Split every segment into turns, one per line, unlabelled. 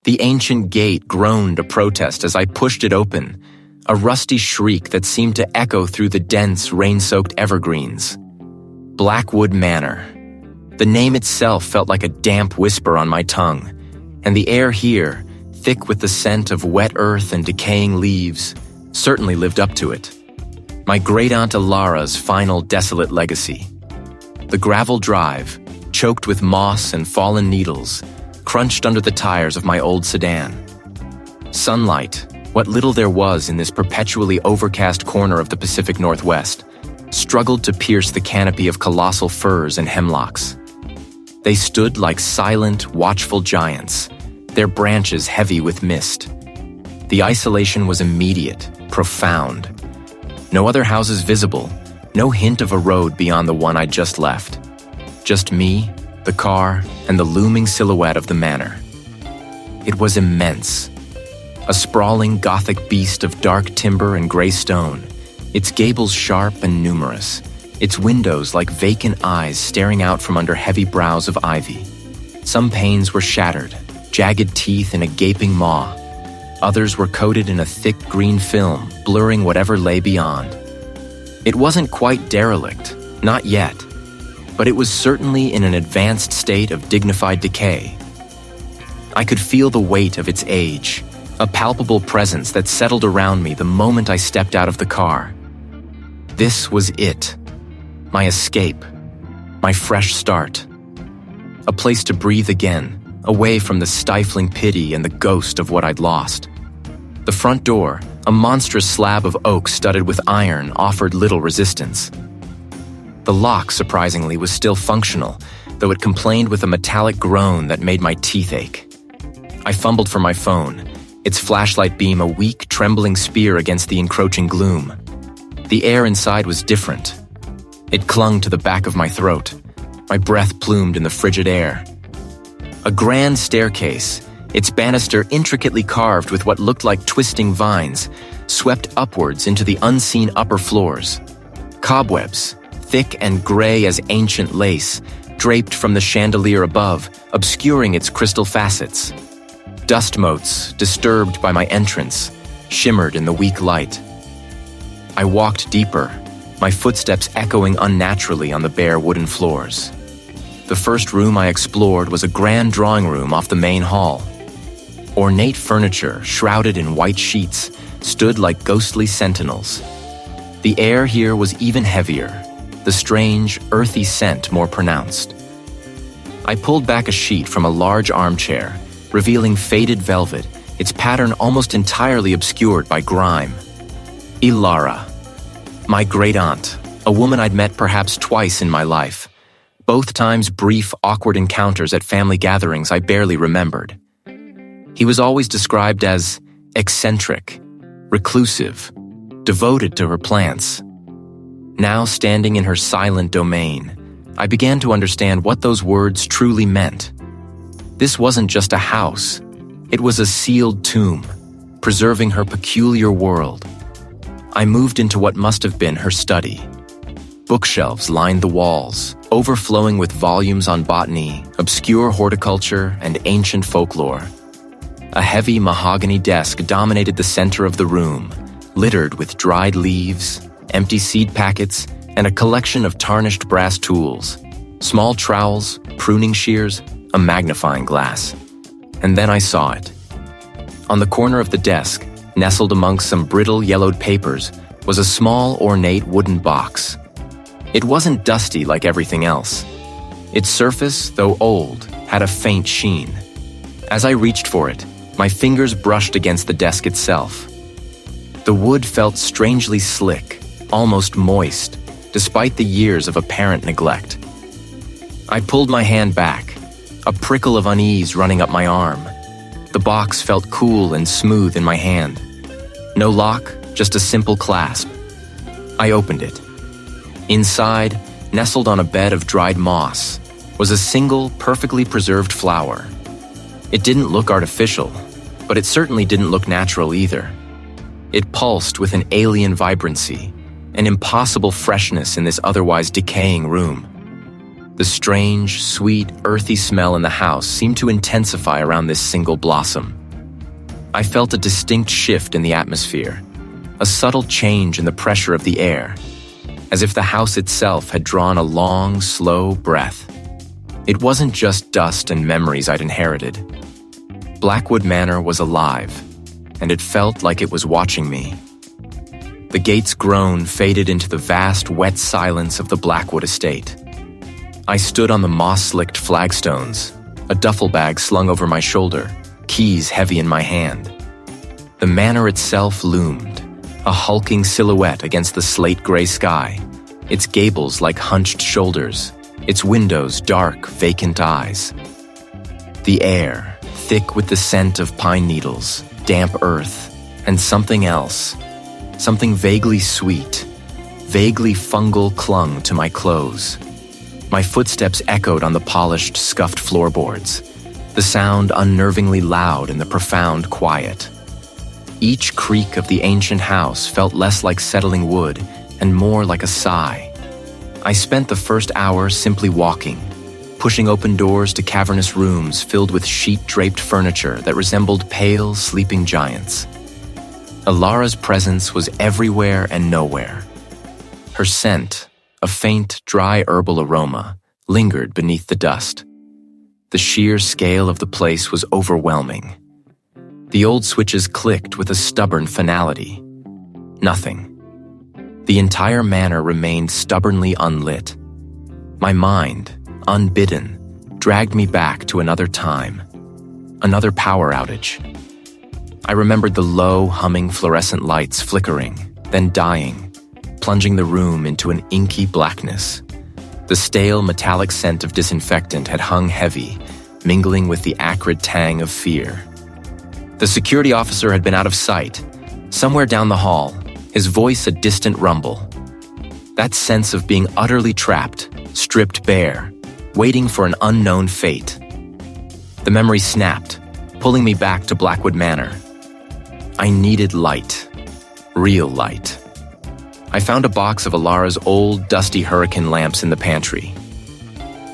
The ancient gate groaned a protest as I pushed it open, a rusty shriek that seemed to echo through the dense, rain-soaked evergreens. Blackwood Manor. The name itself felt like a damp whisper on my tongue, and the air here, thick with the scent of wet earth and decaying leaves, certainly lived up to it. My great-aunt Elara's final desolate legacy. The gravel drive, choked with moss and fallen needles, crunched under the tires of my old sedan. Sunlight, what little there was in this perpetually overcast corner of the Pacific Northwest, struggled to pierce the canopy of colossal firs and hemlocks. They stood like silent, watchful giants, their branches heavy with mist. The isolation was immediate, profound. No other houses visible, no hint of a road beyond the one I'd just left. Just me, the car, and the looming silhouette of the manor. It was immense. A sprawling Gothic beast of dark timber and gray stone, its gables sharp and numerous, its windows like vacant eyes staring out from under heavy brows of ivy. Some panes were shattered, jagged teeth in a gaping maw. Others were coated in a thick green film, blurring whatever lay beyond. It wasn't quite derelict, not yet, but it was certainly in an advanced state of dignified decay. I could feel the weight of its age, a palpable presence that settled around me the moment I stepped out of the car. This was it. My escape. My fresh start. A place to breathe again, away from the stifling pity and the ghost of what I'd lost. The front door, a monstrous slab of oak studded with iron, offered little resistance. The lock, surprisingly, was still functional, though it complained with a metallic groan that made my teeth ache. I fumbled for my phone, its flashlight beam a weak, trembling spear against the encroaching gloom. The air inside was different. It clung to the back of my throat, my breath plumed in the frigid air. A grand staircase, its banister intricately carved with what looked like twisting vines, swept upwards into the unseen upper floors. Cobwebs, thick and gray as ancient lace, draped from the chandelier above, obscuring its crystal facets. Dust motes, disturbed by my entrance, shimmered in the weak light. I walked deeper, my footsteps echoing unnaturally on the bare wooden floors. The first room I explored was a grand drawing room off the main hall. Ornate furniture, shrouded in white sheets, stood like ghostly sentinels. The air here was even heavier, the strange, earthy scent more pronounced. I pulled back a sheet from a large armchair, revealing faded velvet, its pattern almost entirely obscured by grime. Elara. My great-aunt, a woman I'd met perhaps twice in my life. Both times brief, awkward encounters at family gatherings I barely remembered. He was always described as eccentric, reclusive, devoted to her plants. Now standing in her silent domain, I began to understand what those words truly meant. This wasn't just a house. It was a sealed tomb, preserving her peculiar world. I moved into what must have been her study. Bookshelves lined the walls, overflowing with volumes on botany, obscure horticulture, and ancient folklore. A heavy mahogany desk dominated the center of the room, littered with dried leaves, empty seed packets, and a collection of tarnished brass tools, small trowels, pruning shears, a magnifying glass. And then I saw it. On the corner of the desk, nestled amongst some brittle yellowed papers, was a small, ornate wooden box. It wasn't dusty like everything else. Its surface, though old, had a faint sheen. As I reached for it, my fingers brushed against the desk itself. The wood felt strangely slick, almost moist, despite the years of apparent neglect. I pulled my hand back, a prickle of unease running up my arm. The box felt cool and smooth in my hand. No lock, just a simple clasp. I opened it. Inside, nestled on a bed of dried moss, was a single, perfectly preserved flower. It didn't look artificial, but it certainly didn't look natural either. It pulsed with an alien vibrancy, an impossible freshness in this otherwise decaying room. The strange, sweet, earthy smell in the house seemed to intensify around this single blossom. I felt a distinct shift in the atmosphere, a subtle change in the pressure of the air, as if the house itself had drawn a long, slow breath. It wasn't just dust and memories I'd inherited. Blackwood Manor was alive, and it felt like it was watching me. The gate's groan faded into the vast, wet silence of the Blackwood estate. I stood on the moss-slicked flagstones, a duffel bag slung over my shoulder, keys heavy in my hand. The manor itself loomed, a hulking silhouette against the slate-gray sky, its gables like hunched shoulders, its windows dark, vacant eyes. The air, thick with the scent of pine needles, damp earth, and something else, something vaguely sweet, vaguely fungal, clung to my clothes. My footsteps echoed on the polished, scuffed floorboards, the sound unnervingly loud in the profound quiet. Each creak of the ancient house felt less like settling wood and more like a sigh. I spent the first hour simply walking, pushing open doors to cavernous rooms filled with sheet-draped furniture that resembled pale, sleeping giants. Elara's presence was everywhere and nowhere. Her scent, a faint, dry herbal aroma, lingered beneath the dust. The sheer scale of the place was overwhelming. The old switches clicked with a stubborn finality. Nothing. The entire manor remained stubbornly unlit. My mind, unbidden, dragged me back to another time, another power outage. I remembered the low, humming fluorescent lights flickering, then dying, plunging the room into an inky blackness. The stale, metallic scent of disinfectant had hung heavy, mingling with the acrid tang of fear. The security officer had been out of sight, somewhere down the hall, his voice a distant rumble. That sense of being utterly trapped, stripped bare, waiting for an unknown fate. The memory snapped, pulling me back to Blackwood Manor. I needed light. Real light. I found a box of Elara's old, dusty hurricane lamps in the pantry.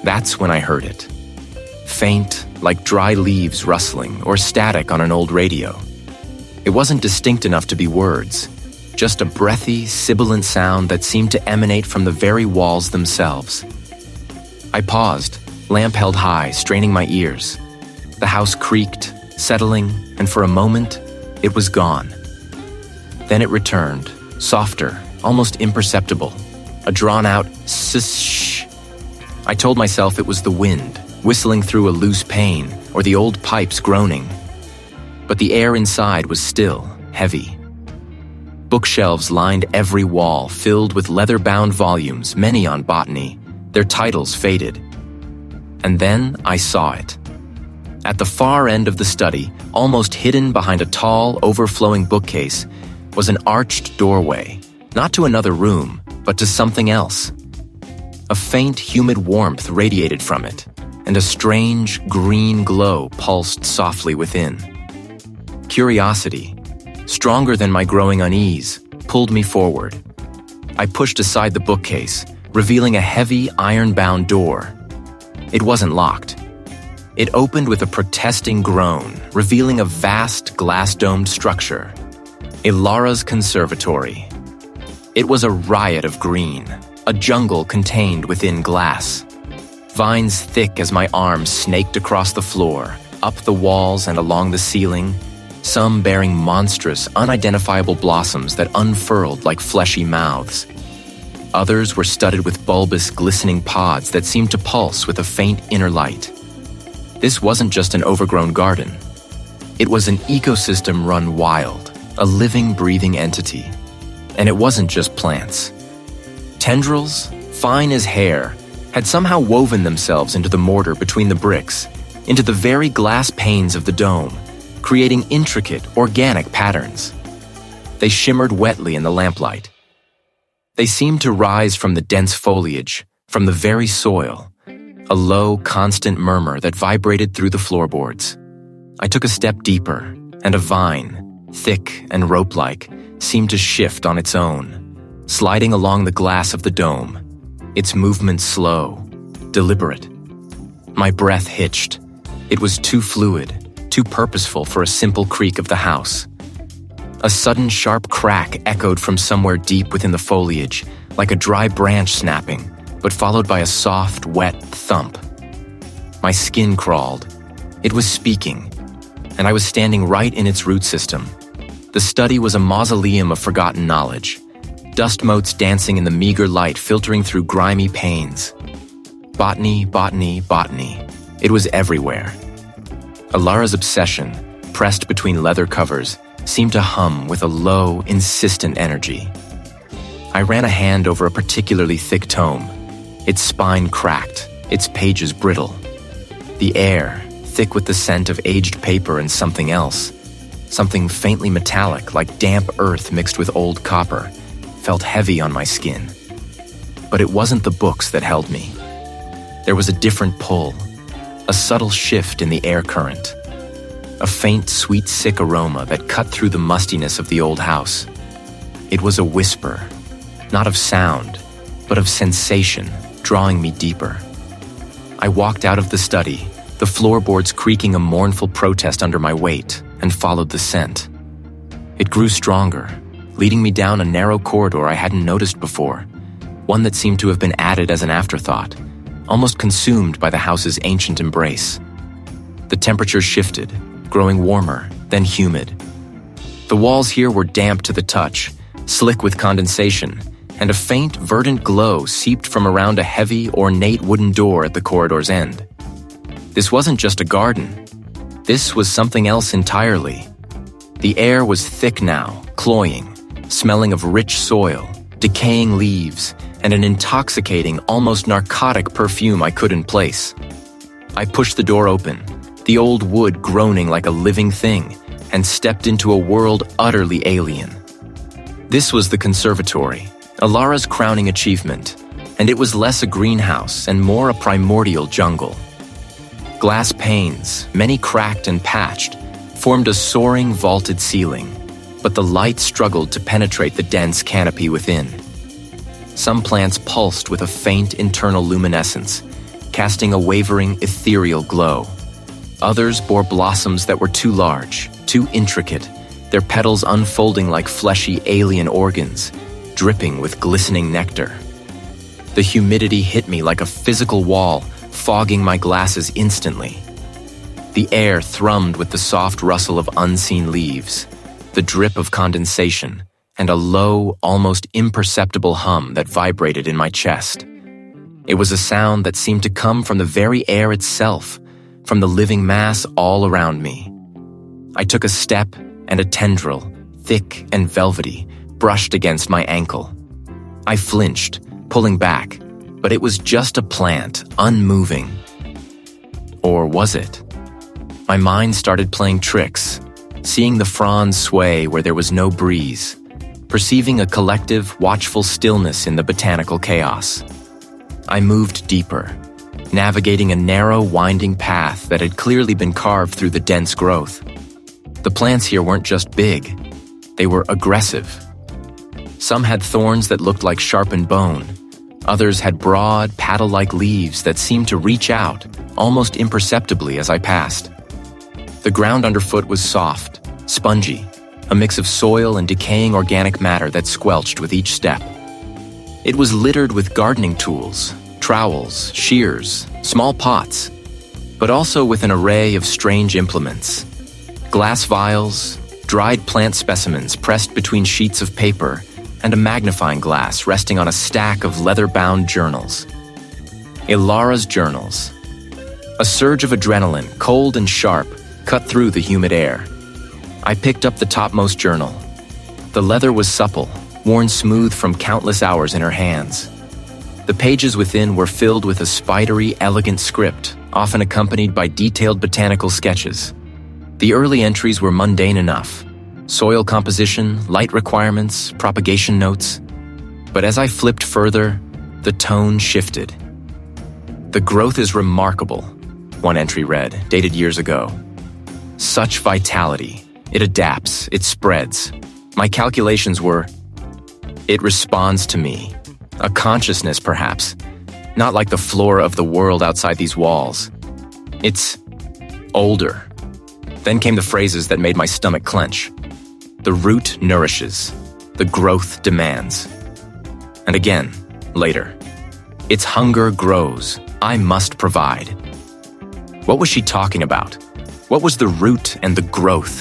That's when I heard it. Faint, like dry leaves rustling or static on an old radio. It wasn't distinct enough to be words, just a breathy, sibilant sound that seemed to emanate from the very walls themselves. I paused, lamp held high, straining my ears. The house creaked, settling, and for a moment, it was gone. Then it returned, softer, almost imperceptible, a drawn-out ssh. I told myself it was the wind, whistling through a loose pane, or the old pipes groaning. But the air inside was still, heavy. Bookshelves lined every wall, filled with leather-bound volumes, many on botany, their titles faded. And then I saw it. At the far end of the study, almost hidden behind a tall, overflowing bookcase, was an arched doorway, not to another room, but to something else. A faint, humid warmth radiated from it, and a strange, green glow pulsed softly within. Curiosity, stronger than my growing unease, pulled me forward. I pushed aside the bookcase, revealing a heavy, iron-bound door. It wasn't locked. It opened with a protesting groan, revealing a vast, glass-domed structure. Elara's conservatory. It was a riot of green, a jungle contained within glass. Vines thick as my arms snaked across the floor, up the walls and along the ceiling, some bearing monstrous, unidentifiable blossoms that unfurled like fleshy mouths. Others were studded with bulbous, glistening pods that seemed to pulse with a faint inner light. This wasn't just an overgrown garden. It was an ecosystem run wild, a living, breathing entity. And it wasn't just plants. Tendrils, fine as hair, had somehow woven themselves into the mortar between the bricks, into the very glass panes of the dome, creating intricate, organic patterns. They shimmered wetly in the lamplight. They seemed to rise from the dense foliage, from the very soil, a low, constant murmur that vibrated through the floorboards. I took a step deeper, and a vine, thick and rope-like, seemed to shift on its own, sliding along the glass of the dome, its movement slow, deliberate. My breath hitched. It was too fluid, too purposeful for a simple creak of the house. A sudden sharp crack echoed from somewhere deep within the foliage, like a dry branch snapping, but followed by a soft, wet thump. My skin crawled. It was speaking, and I was standing right in its root system. The study was a mausoleum of forgotten knowledge, dust motes dancing in the meager light filtering through grimy panes. Botany, botany, botany. It was everywhere. Elara's obsession, pressed between leather covers, seemed to hum with a low, insistent energy. I ran a hand over a particularly thick tome. Its spine cracked, its pages brittle. The air, thick with the scent of aged paper and something else, something faintly metallic like damp earth mixed with old copper, felt heavy on my skin. But it wasn't the books that held me. There was a different pull, a subtle shift in the air current, a faint, sweet, sick aroma that cut through the mustiness of the old house. It was a whisper, not of sound, but of sensation, drawing me deeper. I walked out of the study, the floorboards creaking a mournful protest under my weight, and followed the scent. It grew stronger, leading me down a narrow corridor I hadn't noticed before, one that seemed to have been added as an afterthought, almost consumed by the house's ancient embrace. The temperature shifted, growing warmer, then humid. The walls here were damp to the touch, slick with condensation, and a faint, verdant glow seeped from around a heavy, ornate wooden door at the corridor's end. This wasn't just a garden. This was something else entirely. The air was thick now, cloying, smelling of rich soil, decaying leaves, and an intoxicating, almost narcotic perfume I couldn't place. I pushed the door open, the old wood groaning like a living thing, and stepped into a world utterly alien. This was the conservatory, Elara's crowning achievement, and it was less a greenhouse and more a primordial jungle. Glass panes, many cracked and patched, formed a soaring vaulted ceiling, but the light struggled to penetrate the dense canopy within. Some plants pulsed with a faint internal luminescence, casting a wavering, ethereal glow. Others bore blossoms that were too large, too intricate, their petals unfolding like fleshy alien organs, dripping with glistening nectar. The humidity hit me like a physical wall, fogging my glasses instantly. The air thrummed with the soft rustle of unseen leaves, the drip of condensation, and a low, almost imperceptible hum that vibrated in my chest. It was a sound that seemed to come from the very air itself, from the living mass all around me. I took a step, and a tendril, thick and velvety, brushed against my ankle. I flinched, pulling back, but it was just a plant, unmoving. Or was it? My mind started playing tricks, seeing the fronds sway where there was no breeze, perceiving a collective, watchful stillness in the botanical chaos. I moved deeper, navigating a narrow, winding path that had clearly been carved through the dense growth. The plants here weren't just big, they were aggressive. Some had thorns that looked like sharpened bone. Others had broad, paddle-like leaves that seemed to reach out, almost imperceptibly as I passed. The ground underfoot was soft, spongy, a mix of soil and decaying organic matter that squelched with each step. It was littered with gardening tools, trowels, shears, small pots, but also with an array of strange implements. Glass vials, dried plant specimens pressed between sheets of paper, and a magnifying glass resting on a stack of leather-bound journals. Elara's journals. A surge of adrenaline, cold and sharp, cut through the humid air. I picked up the topmost journal. The leather was supple, worn smooth from countless hours in her hands. The pages within were filled with a spidery, elegant script, often accompanied by detailed botanical sketches. The early entries were mundane enough. Soil composition, light requirements, propagation notes. But as I flipped further, the tone shifted. "The growth is remarkable," one entry read, dated years ago. "Such vitality. It adapts, it spreads. My calculations were, it responds to me. A consciousness, perhaps. not like the floor of the world outside these walls. It's older. Then came the phrases that made my stomach clench. The root nourishes. The growth demands. And again, later. Its hunger grows. I must provide. What was she talking about? What was the root and the growth?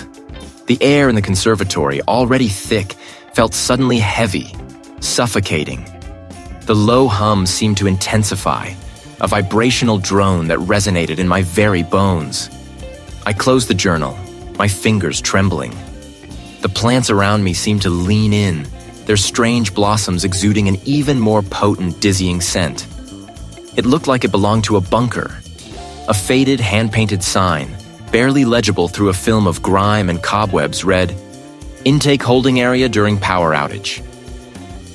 The air in the conservatory, already thick, felt suddenly heavy, suffocating. The low hum seemed to intensify, a vibrational drone that resonated in my very bones. I closed the journal, my fingers trembling. The plants around me seemed to lean in, their strange blossoms exuding an even more potent, dizzying scent. It looked like it belonged to a bunker. A faded, hand-painted sign, barely legible through a film of grime and cobwebs, read, "Intake holding area during power outage."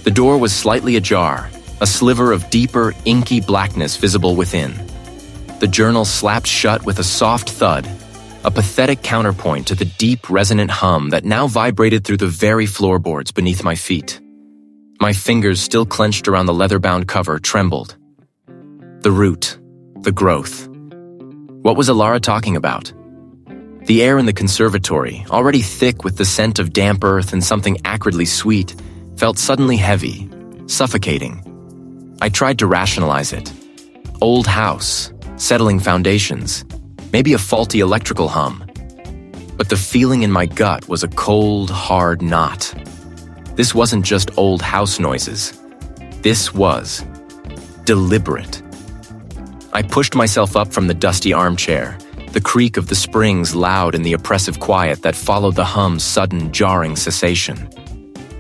The door was slightly ajar, a sliver of deeper, inky blackness visible within. The journal slapped shut with a soft thud, a pathetic counterpoint to the deep, resonant hum that now vibrated through the very floorboards beneath my feet. My fingers, still clenched around the leather-bound cover, trembled. The root, the growth. What was Elara talking about? The air in the conservatory, already thick with the scent of damp earth and something acridly sweet, felt suddenly heavy, suffocating. I tried to rationalize it. Old house, settling foundations, maybe a faulty electrical hum. But the feeling in my gut was a cold, hard knot. This wasn't just old house noises. This was deliberate. I pushed myself up from the dusty armchair, the creak of the springs loud in the oppressive quiet that followed the hum's sudden, jarring cessation.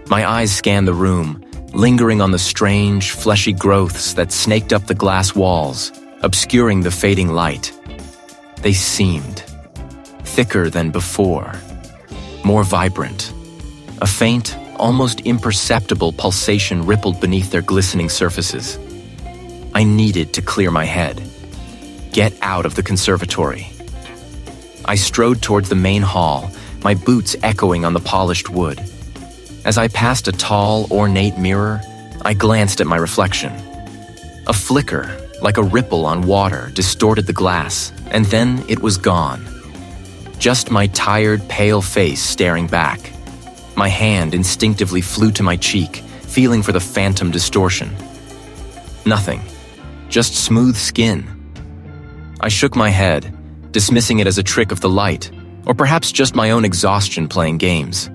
My eyes scanned the room, lingering on the strange, fleshy growths that snaked up the glass walls, obscuring the fading light. They seemed thicker than before, more vibrant. A faint, almost imperceptible pulsation rippled beneath their glistening surfaces. I needed to clear my head. Get out of the conservatory. I strode towards the main hall, my boots echoing on the polished wood. As I passed a tall, ornate mirror, I glanced at my reflection. A flicker, like a ripple on water, distorted the glass, and then it was gone. Just my tired, pale face staring back. My hand instinctively flew to my cheek, feeling for the phantom distortion. Nothing. Just smooth skin. I shook my head, dismissing it as a trick of the light, or perhaps just my own exhaustion playing games.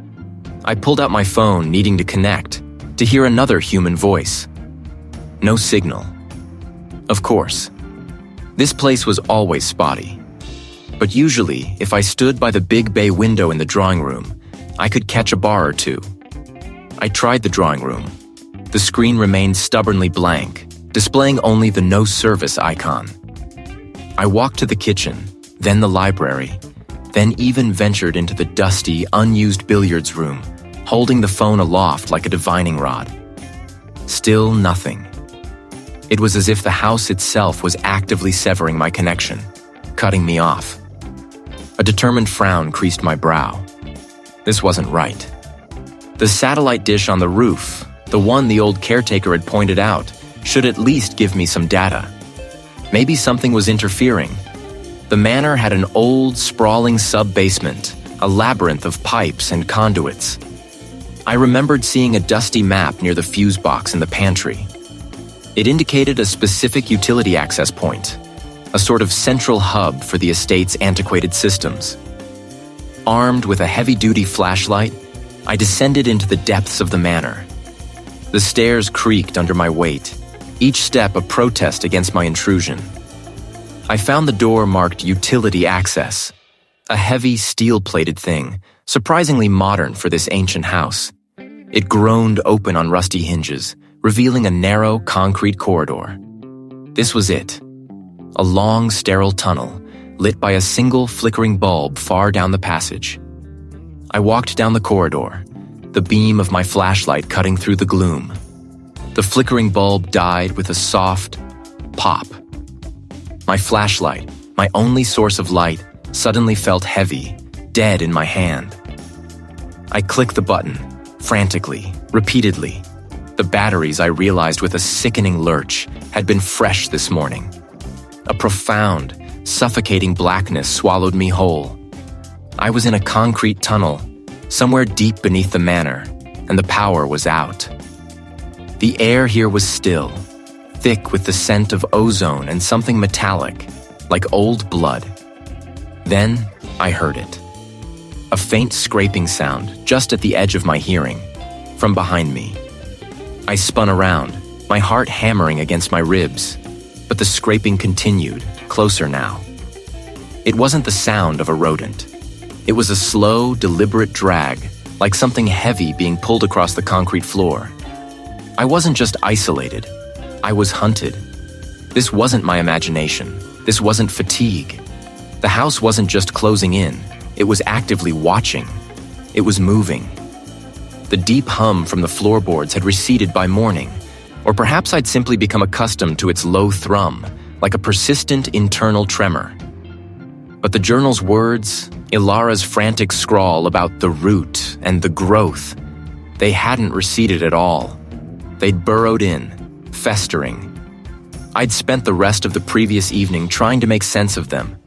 I pulled out my phone, needing to connect, to hear another human voice. No signal. Of course. This place was always spotty. But usually, if I stood by the big bay window in the drawing room, I could catch a bar or two. I tried the drawing room. The screen remained stubbornly blank, displaying only the no service icon. I walked to the kitchen, then the library, then even ventured into the dusty, unused billiards room, holding the phone aloft like a divining rod. Still nothing. It was as if the house itself was actively severing my connection, cutting me off. A determined frown creased my brow. This wasn't right. The satellite dish on the roof, the one the old caretaker had pointed out, should at least give me some data. Maybe something was interfering. The manor had an old, sprawling sub-basement, a labyrinth of pipes and conduits. I remembered seeing a dusty map near the fuse box in the pantry. It indicated a specific utility access point, a sort of central hub for the estate's antiquated systems. Armed with a heavy-duty flashlight, I descended into the depths of the manor. The stairs creaked under my weight, each step a protest against my intrusion. I found the door marked Utility Access, a heavy, steel-plated thing, surprisingly modern for this ancient house. It groaned open on rusty hinges, revealing a narrow, concrete corridor. This was it. A long, sterile tunnel, lit by a single flickering bulb far down the passage. I walked down the corridor, the beam of my flashlight cutting through the gloom. The flickering bulb died with a soft pop. My flashlight, my only source of light, suddenly felt heavy, dead in my hand. I clicked the button, frantically, repeatedly. The batteries, I realized with a sickening lurch, had been fresh this morning. A profound, suffocating blackness swallowed me whole. I was in a concrete tunnel, somewhere deep beneath the manor, and the power was out. The air here was still, thick with the scent of ozone and something metallic, like old blood. Then I heard it. A faint scraping sound just at the edge of my hearing, from behind me. I spun around, my heart hammering against my ribs, but the scraping continued, closer now. It wasn't the sound of a rodent. It was a slow, deliberate drag, like something heavy being pulled across the concrete floor. I wasn't just isolated, I was hunted. This wasn't my imagination. This wasn't fatigue. The house wasn't just closing in, it was actively watching. It was moving. The deep hum from the floorboards had receded by morning, or perhaps I'd simply become accustomed to its low thrum, like a persistent internal tremor. But the journal's words, Elara's frantic scrawl about the root and the growth, they hadn't receded at all. They'd burrowed in, festering. I'd spent the rest of the previous evening trying to make sense of them,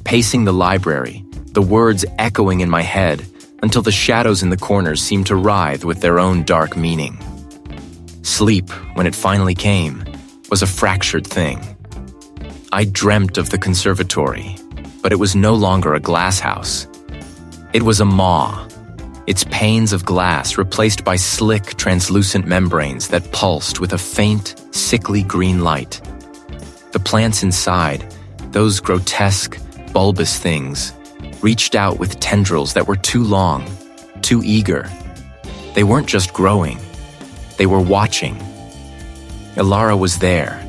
pacing the library, the words echoing in my head until the shadows in the corners seemed to writhe with their own dark meaning. Sleep, when it finally came, was a fractured thing. I dreamt of the conservatory, but it was no longer a glass house. It was a maw, its panes of glass replaced by slick, translucent membranes that pulsed with a faint, sickly green light. The plants inside, those grotesque, bulbous things, reached out with tendrils that were too long, too eager. They weren't just growing, they were watching. Elara was there,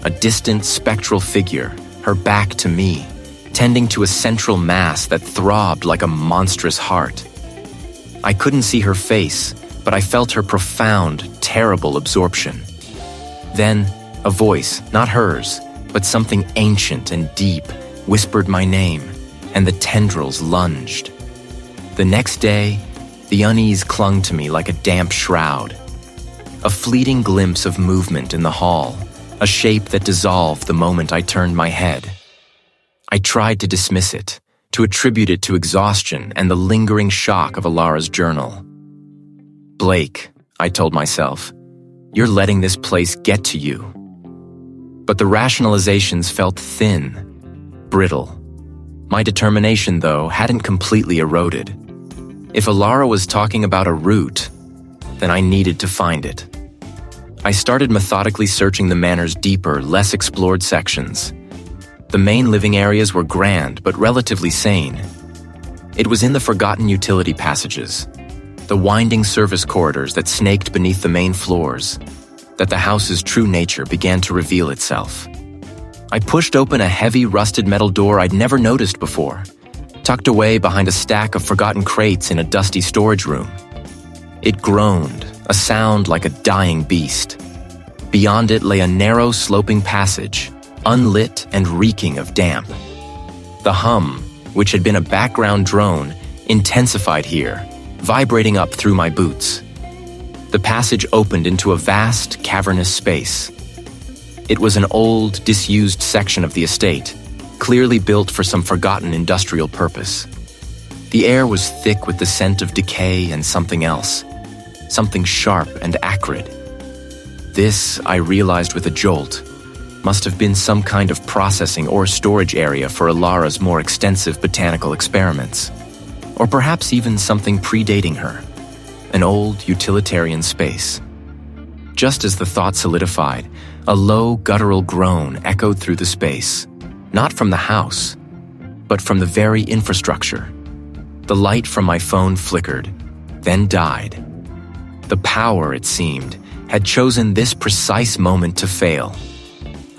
a distant spectral figure, her back to me, tending to a central mass that throbbed like a monstrous heart. I couldn't see her face, but I felt her profound, terrible absorption. Then, a voice, not hers, but something ancient and deep, whispered my name, and the tendrils lunged. The next day, the unease clung to me like a damp shroud. A fleeting glimpse of movement in the hall, a shape that dissolved the moment I turned my head. I tried to dismiss it, to attribute it to exhaustion and the lingering shock of Elara's journal. Blake, I told myself, you're letting this place get to you. But the rationalizations felt thin, brittle. My determination, though, hadn't completely eroded. If Elara was talking about a root, then I needed to find it. I started methodically searching the manor's deeper, less explored sections. The main living areas were grand, but relatively sane. It was in the forgotten utility passages, the winding service corridors that snaked beneath the main floors, that the house's true nature began to reveal itself. I pushed open a heavy, rusted metal door I'd never noticed before, tucked away behind a stack of forgotten crates in a dusty storage room. It groaned, a sound like a dying beast. Beyond it lay a narrow, sloping passage, unlit and reeking of damp. The hum, which had been a background drone, intensified here, vibrating up through my boots. The passage opened into a vast, cavernous space. It was an old, disused section of the estate, clearly built for some forgotten industrial purpose. The air was thick with the scent of decay and something else, something sharp and acrid. This, I realized with a jolt, must have been some kind of processing or storage area for Elara's more extensive botanical experiments, or perhaps even something predating her, an old utilitarian space. Just as the thought solidified, a low, guttural groan echoed through the space, not from the house, but from the very infrastructure. The light from my phone flickered, then died. The power, it seemed, had chosen this precise moment to fail.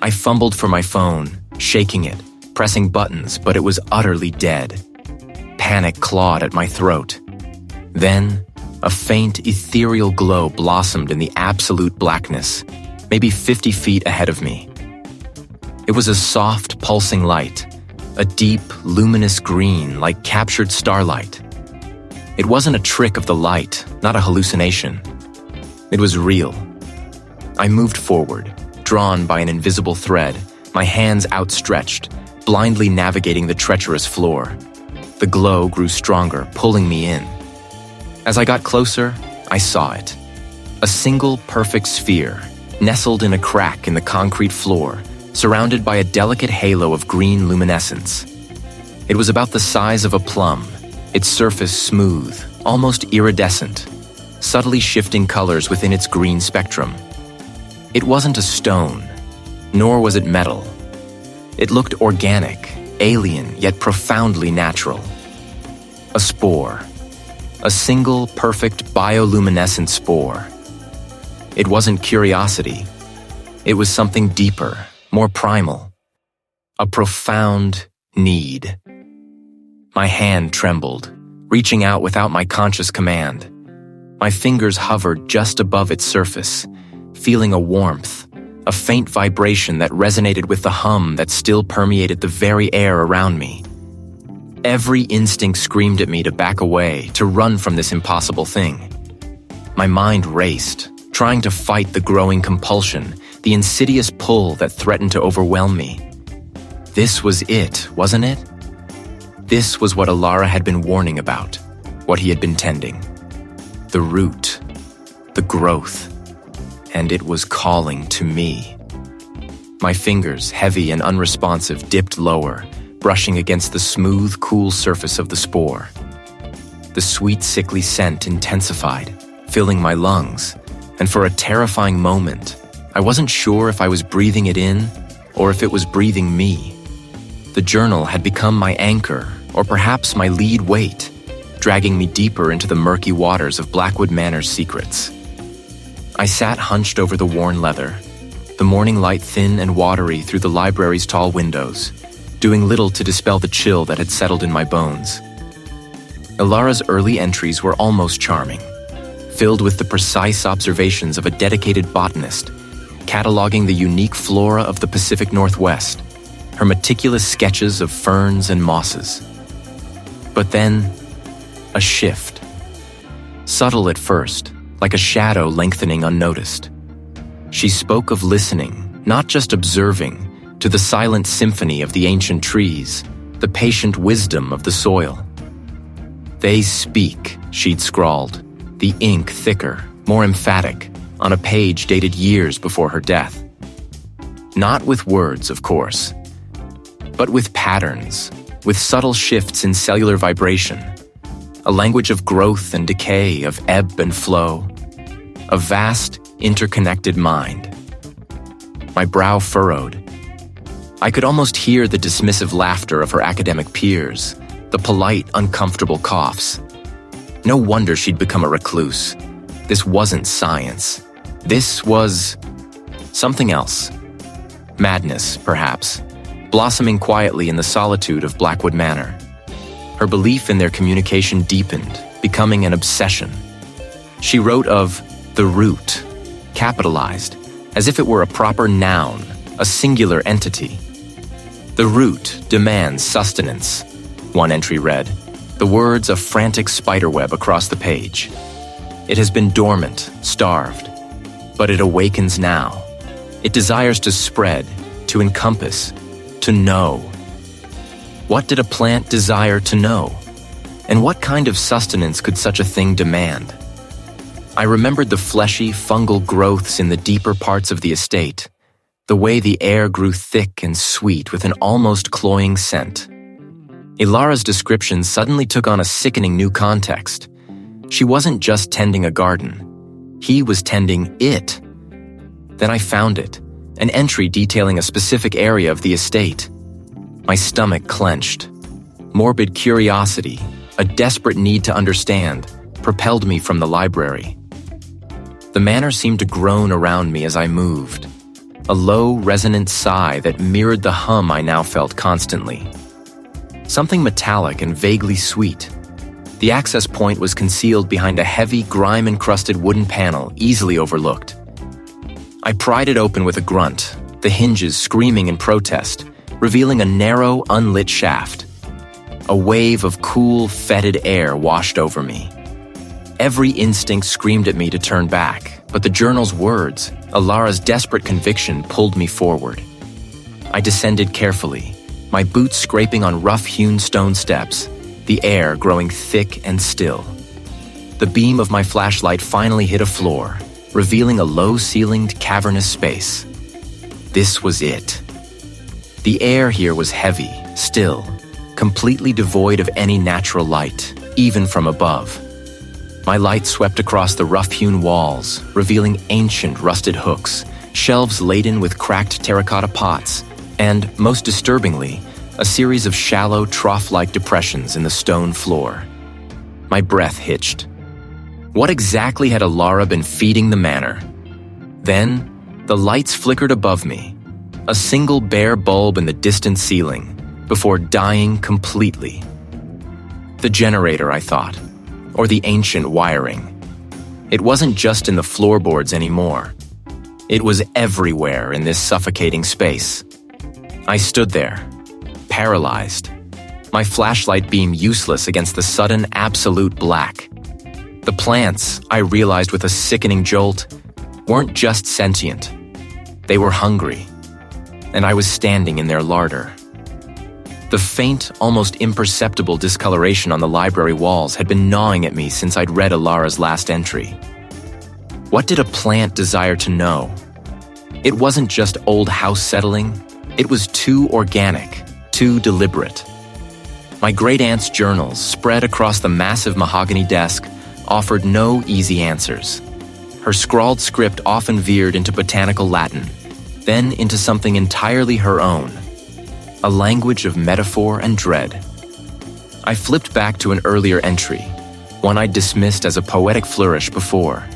I fumbled for my phone, shaking it, pressing buttons, but it was utterly dead. Panic clawed at my throat. Then, a faint, ethereal glow blossomed in the absolute blackness, maybe 50 feet ahead of me. It was a soft, pulsing light, a deep, luminous green like captured starlight. It wasn't a trick of the light, not a hallucination. It was real, I moved forward, drawn by an invisible thread, my hands outstretched, blindly navigating the treacherous floor. The glow grew stronger, pulling me in. As I got closer, I saw it. A single perfect sphere, nestled in a crack in the concrete floor, surrounded by a delicate halo of green luminescence. It was about the size of a plum, its surface smooth, almost iridescent, subtly shifting colors within its green spectrum. It wasn't a stone, nor was it metal. It looked organic, alien, yet profoundly natural. A spore. A single, perfect bioluminescent spore. It wasn't curiosity. It was something deeper, more primal. A profound need. My hand trembled, reaching out without my conscious command. My fingers hovered just above its surface, feeling a warmth, a faint vibration that resonated with the hum that still permeated the very air around me. Every instinct screamed at me to back away, to run from this impossible thing. My mind raced, trying to fight the growing compulsion, the insidious pull that threatened to overwhelm me. This was it, wasn't it? This was what Elara had been warning about, what he had been tending. The root, the growth, and it was calling to me. My fingers, heavy and unresponsive, dipped lower, brushing against the smooth, cool surface of the spore. The sweet, sickly scent intensified, filling my lungs, and for a terrifying moment, I wasn't sure if I was breathing it in or if it was breathing me. The journal had become my anchor, or perhaps my lead weight, dragging me deeper into the murky waters of Blackwood Manor's secrets. I sat hunched over the worn leather, the morning light thin and watery through the library's tall windows, doing little to dispel the chill that had settled in my bones. Elara's early entries were almost charming, filled with the precise observations of a dedicated botanist, cataloging the unique flora of the Pacific Northwest, her meticulous sketches of ferns and mosses. But then, a shift. Subtle at first, like a shadow lengthening unnoticed. She spoke of listening, not just observing, to the silent symphony of the ancient trees, the patient wisdom of the soil. "They speak," she'd scrawled, the ink thicker, more emphatic, on a page dated years before her death. Not with words, of course, but with patterns, with subtle shifts in cellular vibration, a language of growth and decay, of ebb and flow, a vast, interconnected mind. My brow furrowed. I could almost hear the dismissive laughter of her academic peers, the polite, uncomfortable coughs. No wonder she'd become a recluse. This wasn't science. This was something else. Madness, perhaps, blossoming quietly in the solitude of Blackwood Manor. Her belief in their communication deepened, becoming an obsession. She wrote of the root, capitalized, as if it were a proper noun, a singular entity. "The root demands sustenance," one entry read, the words a frantic spiderweb across the page. "It has been dormant, starved, but it awakens now. It desires to spread, to encompass, to know." What did a plant desire to know? And what kind of sustenance could such a thing demand? I remembered the fleshy, fungal growths in the deeper parts of the estate, the way the air grew thick and sweet with an almost cloying scent. Elara's description suddenly took on a sickening new context. She wasn't just tending a garden. He was tending it. Then I found it, an entry detailing a specific area of the estate. My stomach clenched. Morbid curiosity, a desperate need to understand, propelled me from the library. The manor seemed to groan around me as I moved, a low, resonant sigh that mirrored the hum I now felt constantly. Something metallic and vaguely sweet. The access point was concealed behind a heavy, grime-encrusted wooden panel easily overlooked. I pried it open with a grunt, the hinges screaming in protest, revealing a narrow, unlit shaft. A wave of cool, fetid air washed over me. Every instinct screamed at me to turn back, but the journal's words, Elara's desperate conviction, pulled me forward. I descended carefully, my boots scraping on rough-hewn stone steps, the air growing thick and still. The beam of my flashlight finally hit a floor, revealing a low-ceilinged, cavernous space. This was it. The air here was heavy, still, completely devoid of any natural light, even from above. My light swept across the rough-hewn walls, revealing ancient rusted hooks, shelves laden with cracked terracotta pots, and, most disturbingly, a series of shallow, trough-like depressions in the stone floor. My breath hitched. What exactly had Elara been feeding the manor? Then, the lights flickered above me, a single bare bulb in the distant ceiling, before dying completely. The generator, I thought, or the ancient wiring. It wasn't just in the floorboards anymore. It was everywhere in this suffocating space. I stood there, paralyzed, my flashlight beam useless against the sudden absolute black. The plants, I realized with a sickening jolt, weren't just sentient. They were hungry, and I was standing in their larder. The faint, almost imperceptible discoloration on the library walls had been gnawing at me since I'd read Elara's last entry. What did a plant desire to know? It wasn't just old house settling, it was too organic, too deliberate. My great-aunt's journals, spread across the massive mahogany desk, offered no easy answers. Her scrawled script often veered into botanical Latin, then into something entirely her own, a language of metaphor and dread. I flipped back to an earlier entry, one I'd dismissed as a poetic flourish before.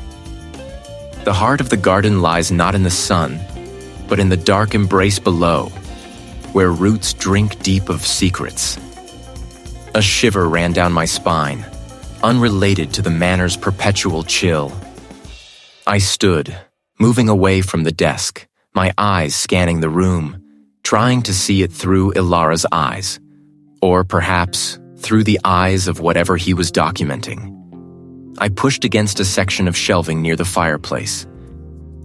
The heart of the garden lies not in the sun, but in the dark embrace below, where roots drink deep of secrets. A shiver ran down my spine, unrelated to the manor's perpetual chill. I stood, moving away from the desk, my eyes scanning the room, trying to see it through Elara's eyes, or perhaps through the eyes of whatever he was documenting. I pushed against a section of shelving near the fireplace.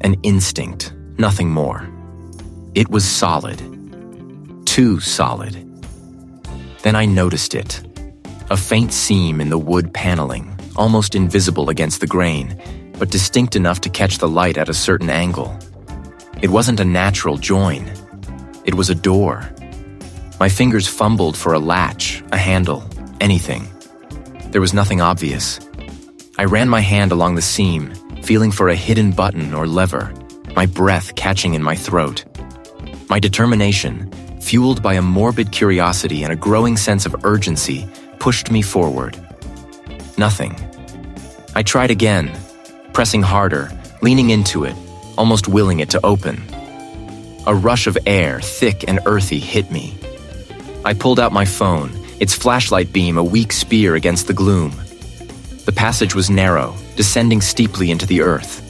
An instinct, nothing more. It was solid. Too solid. Then I noticed it. A faint seam in the wood paneling, almost invisible against the grain, but distinct enough to catch the light at a certain angle. It wasn't a natural join. It was a door. My fingers fumbled for a latch, a handle, anything. There was nothing obvious. I ran my hand along the seam, feeling for a hidden button or lever, my breath catching in my throat. My determination, fueled by a morbid curiosity and a growing sense of urgency, pushed me forward. Nothing. I tried again, pressing harder, leaning into it, almost willing it to open. A rush of air, thick and earthy, hit me. I pulled out my phone, its flashlight beam a weak spear against the gloom. The passage was narrow, descending steeply into the earth.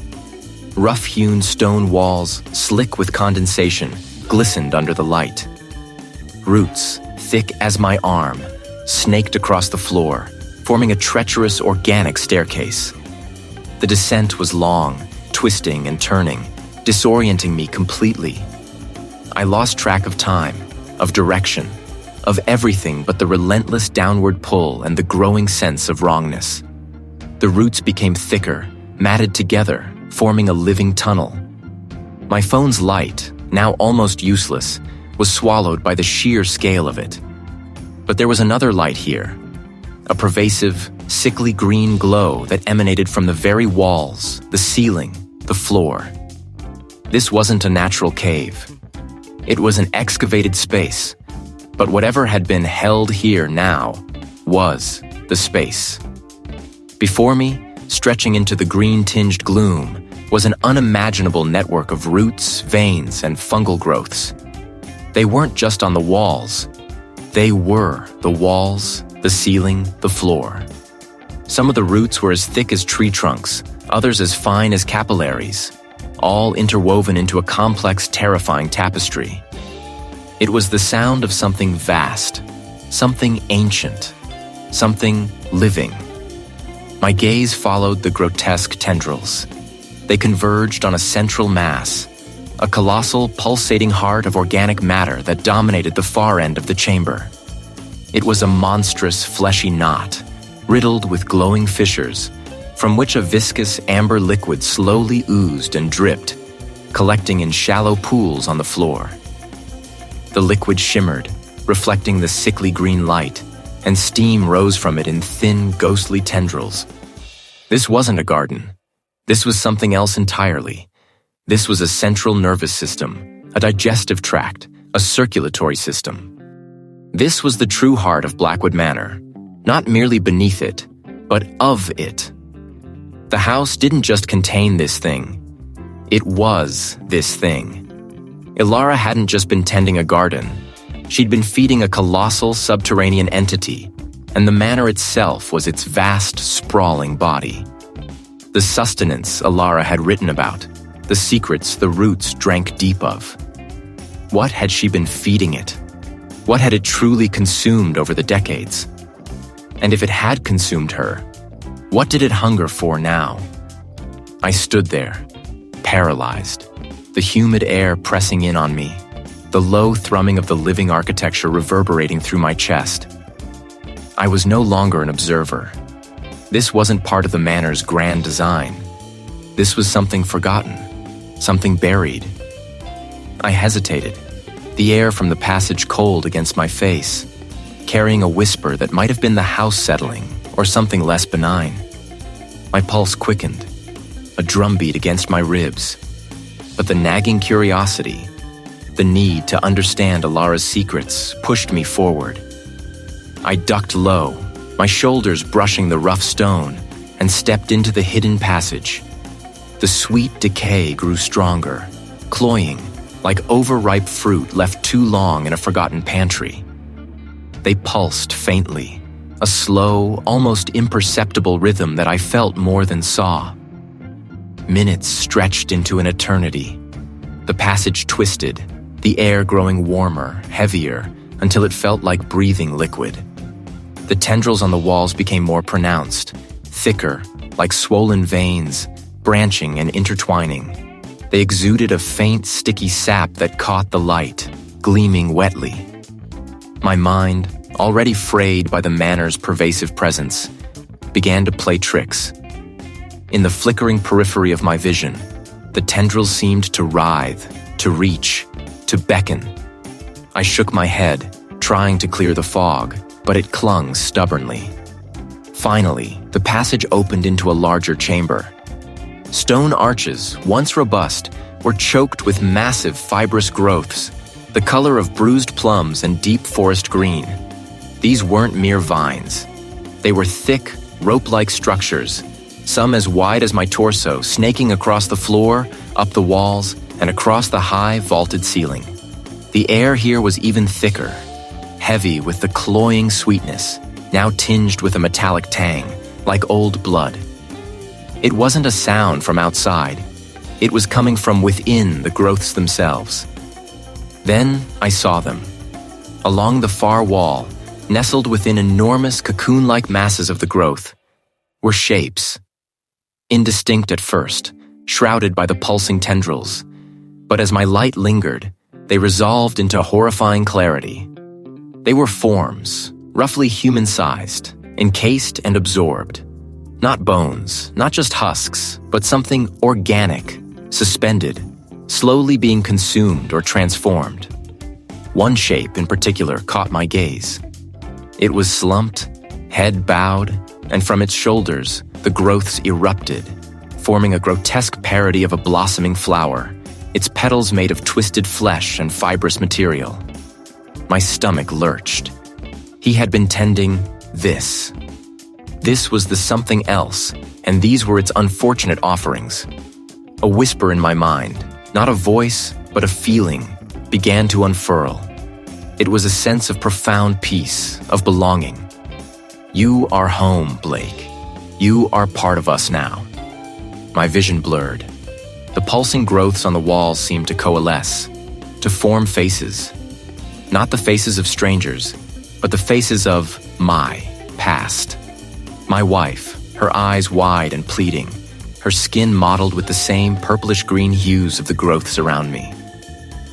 Rough-hewn stone walls, slick with condensation, glistened under the light. Roots, thick as my arm, snaked across the floor, forming a treacherous organic staircase. The descent was long, twisting and turning, disorienting me completely. I lost track of time, of direction, of everything but the relentless downward pull and the growing sense of wrongness. The roots became thicker, matted together, forming a living tunnel. My phone's light, now almost useless, was swallowed by the sheer scale of it. But there was another light here, a pervasive, sickly green glow that emanated from the very walls, the ceiling, the floor. This wasn't a natural cave. It was an excavated space, but whatever had been held here now was the space. Before me, stretching into the green-tinged gloom, was an unimaginable network of roots, veins, and fungal growths. They weren't just on the walls. They were the walls, the ceiling, the floor. Some of the roots were as thick as tree trunks, others as fine as capillaries, all interwoven into a complex, terrifying tapestry. It was the sound of something vast, something ancient, something living. My gaze followed the grotesque tendrils. They converged on a central mass, a colossal, pulsating heart of organic matter that dominated the far end of the chamber. It was a monstrous, fleshy knot, riddled with glowing fissures, from which a viscous amber liquid slowly oozed and dripped, collecting in shallow pools on the floor. The liquid shimmered, reflecting the sickly green light, and steam rose from it in thin, ghostly tendrils. This wasn't a garden. This was something else entirely. This was a central nervous system, a digestive tract, a circulatory system. This was the true heart of Blackwood Manor, not merely beneath it, but of it. The house didn't just contain this thing. It was this thing. Elara hadn't just been tending a garden. She'd been feeding a colossal subterranean entity, and the manor itself was its vast, sprawling body. The sustenance Elara had written about, the secrets the roots drank deep of. What had she been feeding it? What had it truly consumed over the decades? And if it had consumed her, what did it hunger for now? I stood there, paralyzed, the humid air pressing in on me, the low thrumming of the living architecture reverberating through my chest. I was no longer an observer. This wasn't part of the manor's grand design. This was something forgotten, something buried. I hesitated, the air from the passage cold against my face, carrying a whisper that might have been the house settling or something less benign. My pulse quickened, a drumbeat against my ribs, but the nagging curiosity, the need to understand Elara's secrets, pushed me forward. I ducked low, my shoulders brushing the rough stone, and stepped into the hidden passage. The sweet decay grew stronger, cloying, like overripe fruit left too long in a forgotten pantry. They pulsed faintly, a slow, almost imperceptible rhythm that I felt more than saw. Minutes stretched into an eternity. The passage twisted, the air growing warmer, heavier, until it felt like breathing liquid. The tendrils on the walls became more pronounced, thicker, like swollen veins, branching and intertwining. They exuded a faint, sticky sap that caught the light, gleaming wetly. My mind, already frayed by the manor's pervasive presence, began to play tricks. In the flickering periphery of my vision, the tendrils seemed to writhe, to reach, to beckon. I shook my head, trying to clear the fog, but it clung stubbornly. Finally, the passage opened into a larger chamber. Stone arches, once robust, were choked with massive fibrous growths, the color of bruised plums and deep forest green. These weren't mere vines. They were thick, rope-like structures, some as wide as my torso, snaking across the floor, up the walls, and across the high, vaulted ceiling. The air here was even thicker, heavy with the cloying sweetness, now tinged with a metallic tang, like old blood. It wasn't a sound from outside. It was coming from within the growths themselves. Then I saw them. Along the far wall, nestled within enormous cocoon-like masses of the growth, were shapes. Indistinct at first, shrouded by the pulsing tendrils, but as my light lingered, they resolved into horrifying clarity. They were forms, roughly human-sized, encased and absorbed. Not bones, not just husks, but something organic, suspended, slowly being consumed or transformed. One shape in particular caught my gaze. It was slumped, head bowed, and from its shoulders, the growths erupted, forming a grotesque parody of a blossoming flower, its petals made of twisted flesh and fibrous material. My stomach lurched. He had been tending this. This was the something else, and these were its unfortunate offerings. A whisper in my mind, not a voice, but a feeling, began to unfurl. It was a sense of profound peace, of belonging. You are home, Blake. You are part of us now. My vision blurred. The pulsing growths on the walls seemed to coalesce, to form faces. Not the faces of strangers, but the faces of my past. My wife, her eyes wide and pleading, her skin mottled with the same purplish-green hues of the growths around me.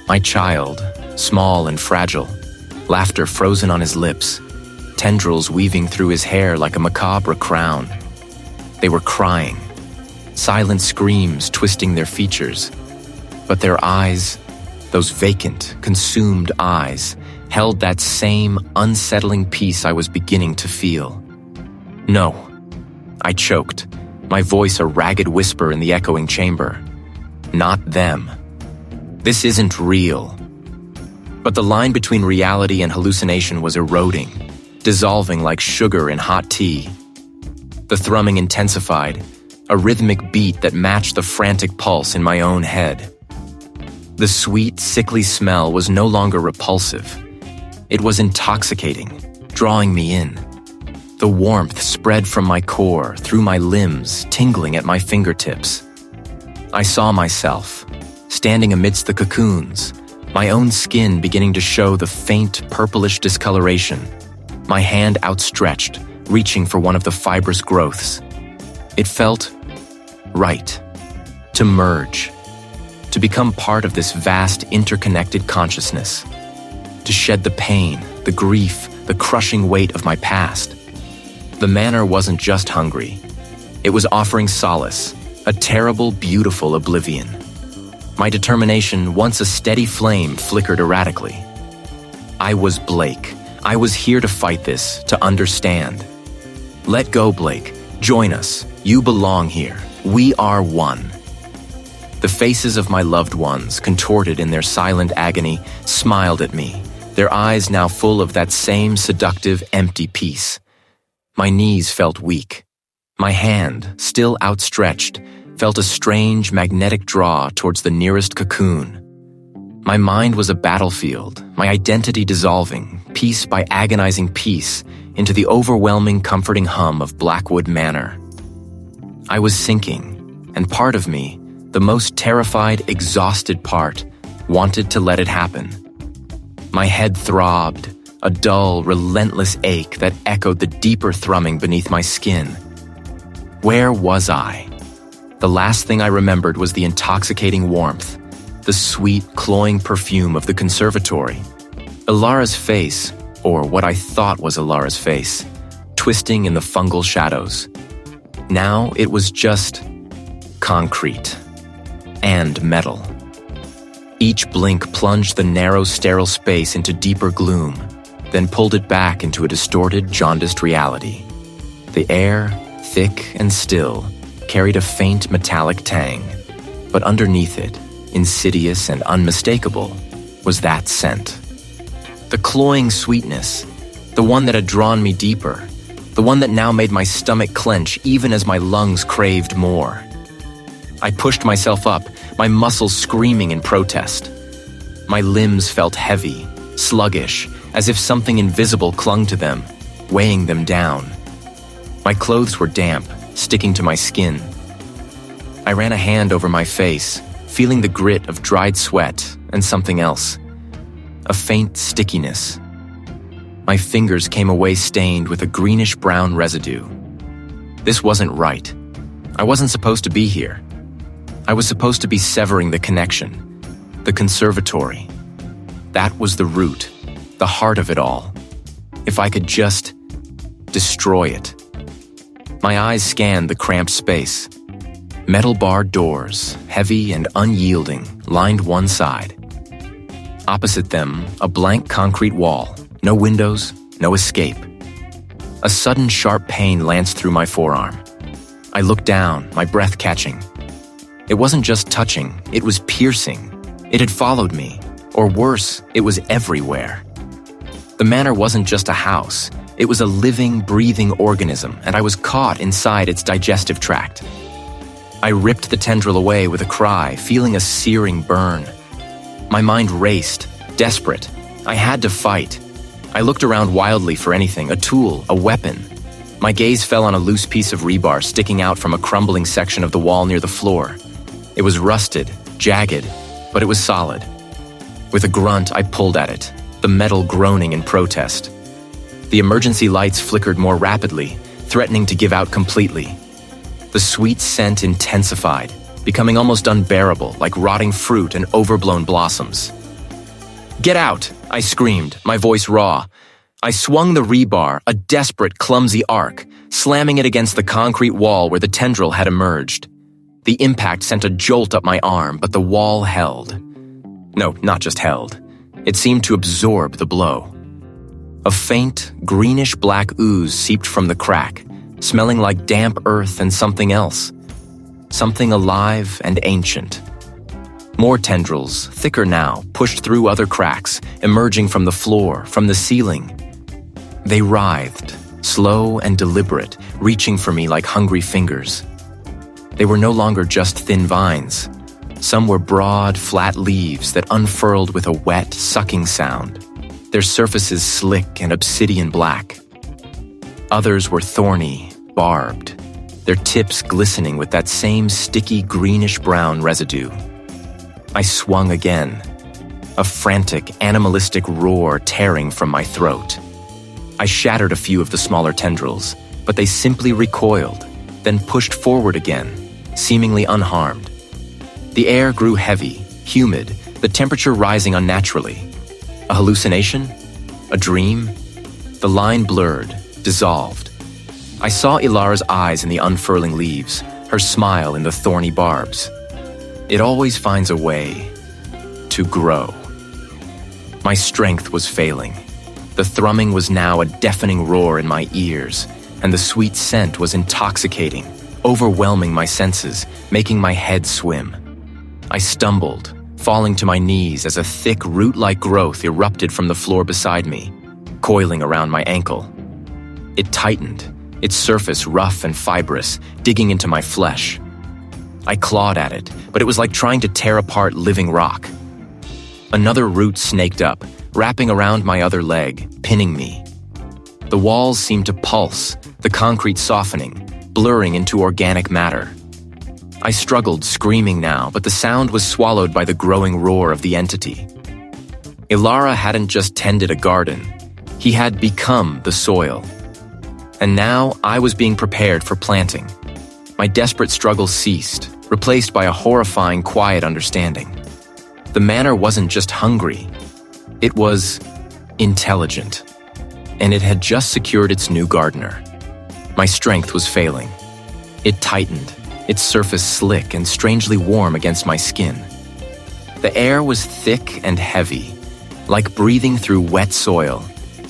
My child, small and fragile, laughter frozen on his lips, tendrils weaving through his hair like a macabre crown. They were crying, silent screams twisting their features, but their eyes, those vacant, consumed eyes, held that same unsettling peace I was beginning to feel. No, I choked, my voice a ragged whisper in the echoing chamber. Not them. This isn't real. But the line between reality and hallucination was eroding, dissolving like sugar in hot tea. The thrumming intensified, a rhythmic beat that matched the frantic pulse in my own head. The sweet, sickly smell was no longer repulsive. It was intoxicating, drawing me in. The warmth spread from my core, through my limbs, tingling at my fingertips. I saw myself, standing amidst the cocoons, my own skin beginning to show the faint, purplish discoloration, my hand outstretched, reaching for one of the fibrous growths. It felt right, to merge, to become part of this vast, interconnected consciousness, to shed the pain, the grief, the crushing weight of my past. The manor wasn't just hungry. It was offering solace, a terrible, beautiful oblivion. My determination, once a steady flame, flickered erratically. I was Blake. I was here to fight this, to understand. Let go, Blake. Join us. You belong here. We are one. The faces of my loved ones, contorted in their silent agony, smiled at me, their eyes now full of that same seductive, empty peace. My knees felt weak. My hand, still outstretched, felt a strange, magnetic draw towards the nearest cocoon. My mind was a battlefield, my identity dissolving, piece by agonizing piece, into the overwhelming, comforting hum of Blackwood Manor. I was sinking, and part of me, the most terrified, exhausted part, wanted to let it happen. My head throbbed, a dull, relentless ache that echoed the deeper thrumming beneath my skin. Where was I? The last thing I remembered was the intoxicating warmth, the sweet, cloying perfume of the conservatory. Elara's face, or what I thought was Elara's face, twisting in the fungal shadows. Now it was just concrete and metal. Each blink plunged the narrow, sterile space into deeper gloom, then pulled it back into a distorted, jaundiced reality. The air, thick and still, carried a faint metallic tang, but underneath it, insidious and unmistakable, was that scent. The cloying sweetness, the one that had drawn me deeper, the one that now made my stomach clench even as my lungs craved more. I pushed myself up, my muscles screaming in protest. My limbs felt heavy, sluggish, as if something invisible clung to them, weighing them down. My clothes were damp, sticking to my skin. I ran a hand over my face, feeling the grit of dried sweat and something else. A faint stickiness. My fingers came away stained with a greenish-brown residue. This wasn't right. I wasn't supposed to be here. I was supposed to be severing the connection, the conservatory. That was the root, the heart of it all. If I could just destroy it. My eyes scanned the cramped space. Metal barred doors, heavy and unyielding, lined one side. Opposite them, a blank concrete wall, no windows, no escape. A sudden sharp pain lanced through my forearm. I looked down, my breath catching. It wasn't just touching, it was piercing. It had followed me, or worse, it was everywhere. The manor wasn't just a house, it was a living, breathing organism, and I was caught inside its digestive tract. I ripped the tendril away with a cry, feeling a searing burn. My mind raced, desperate. I had to fight. I looked around wildly for anything, a tool, a weapon. My gaze fell on a loose piece of rebar sticking out from a crumbling section of the wall near the floor. It was rusted, jagged, but it was solid. With a grunt, I pulled at it, the metal groaning in protest. The emergency lights flickered more rapidly, threatening to give out completely. The sweet scent intensified, becoming almost unbearable, like rotting fruit and overblown blossoms. "Get out!" I screamed, my voice raw. I swung the rebar, a desperate, clumsy arc, slamming it against the concrete wall where the tendril had emerged. The impact sent a jolt up my arm, but the wall held. No, not just held. It seemed to absorb the blow. A faint, greenish-black ooze seeped from the crack, smelling like damp earth and something else. Something alive and ancient. More tendrils, thicker now, pushed through other cracks, emerging from the floor, from the ceiling. They writhed, slow and deliberate, reaching for me like hungry fingers. They were no longer just thin vines. Some were broad, flat leaves that unfurled with a wet, sucking sound, their surfaces slick and obsidian black. Others were thorny, barbed, their tips glistening with that same sticky greenish-brown residue. I swung again, a frantic, animalistic roar tearing from my throat. I shattered a few of the smaller tendrils, but they simply recoiled, then pushed forward again, seemingly unharmed. The air grew heavy, humid, the temperature rising unnaturally. A hallucination? A dream? The line blurred, dissolved. I saw Elara's eyes in the unfurling leaves, her smile in the thorny barbs. It always finds a way to grow. My strength was failing. The thrumming was now a deafening roar in my ears, and the sweet scent was intoxicating, overwhelming my senses, making my head swim. I stumbled, falling to my knees as a thick root-like growth erupted from the floor beside me, coiling around my ankle. It tightened, its surface rough and fibrous, digging into my flesh. I clawed at it, but it was like trying to tear apart living rock. Another root snaked up, wrapping around my other leg, pinning me. The walls seemed to pulse, the concrete softening, blurring into organic matter. I struggled, screaming now, but the sound was swallowed by the growing roar of the entity. Elara hadn't just tended a garden. He had become the soil. And now I was being prepared for planting. My desperate struggle ceased, replaced by a horrifying, quiet understanding. The manor wasn't just hungry. It was intelligent, and it had just secured its new gardener. My strength was failing. It tightened, its surface slick and strangely warm against my skin. The air was thick and heavy, like breathing through wet soil,